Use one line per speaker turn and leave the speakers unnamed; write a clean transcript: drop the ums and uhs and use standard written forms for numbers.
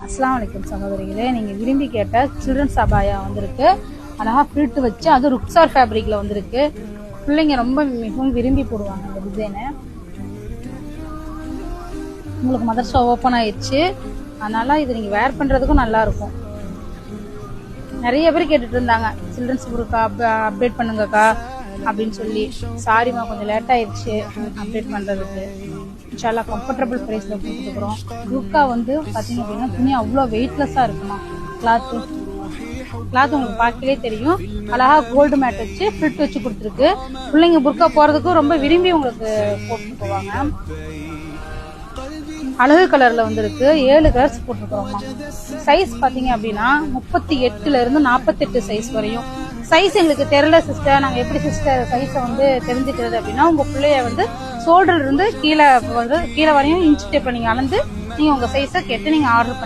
அஸ்ஸலாமு அலைக்கும் சகோதரிகளே, நீங்க விரும்பி கேட்ட சில்ட்ரன்ஸ் அபாயா வந்திருக்கு. அழகா ஃபில்ட் வச்சு அது ருக்ஸார் ஃபேப்ரிக்ல வந்திருக்கு. பிள்ளைங்க ரொம்ப மிகவும் விரும்பி போடுவாங்க இந்த டிசைனை. உங்களுக்கு மதர்ஸா ஓப்பன் ஆயிடுச்சு, அதனால இது நீங்க வேர் பண்றதுக்கும் நல்லா இருக்கும். நிறைய பேர் கேட்டுட்டு இருந்தாங்க சில்ட்ரன்ஸ் புருக்கா அப்டேட் பண்ணுங்கக்கா அப்படின்னு சொல்லி. சாரிமா, கொஞ்சம் லேட் ஆயிடுச்சு அப்டேட் பண்றதுக்கு. இன்ஷால்லா கம்ஃபர்டபுள் பிரைஸ்ல கொடுத்துருக்குறோம். புர்கா வந்து பாத்தீங்க அப்படின்னா துணி அவ்வளோ வெயிட்லெஸ்ஸா இருக்குமா. கிளாத் உங்களுக்கு பார்க்கலே தெரியும். அழகா கோல்டு மேட் வச்சு ஃபிட் வச்சு கொடுத்துருக்கு. பிள்ளைங்க புர்கா போறதுக்கும் ரொம்ப விரும்பி உங்களுக்கு போட்டு போவாங்க. அழகு கலர்ல வந்திருக்கு. 7 கலர்ஸ் போட்டுருக்கோம்மா. சைஸ் பாத்தீங்க அப்படின்னா 38ல இருந்து 48 சைஸ் வரையும். சைஸ் எங்களுக்கு தெரியல சிஸ்டர், நாங்க எப்படி சிஸ்டர் சைஸை வந்து தெரிஞ்சுக்கிறது அப்படின்னா, உங்க பிள்ளைய வந்து ஷோல்டர்ல இருந்து கீழே வரையும் இன்ச் டேப்ல நீங்க அளந்து நீங்க உங்க சைஸை கேட்டு நீங்க ஆர்டர்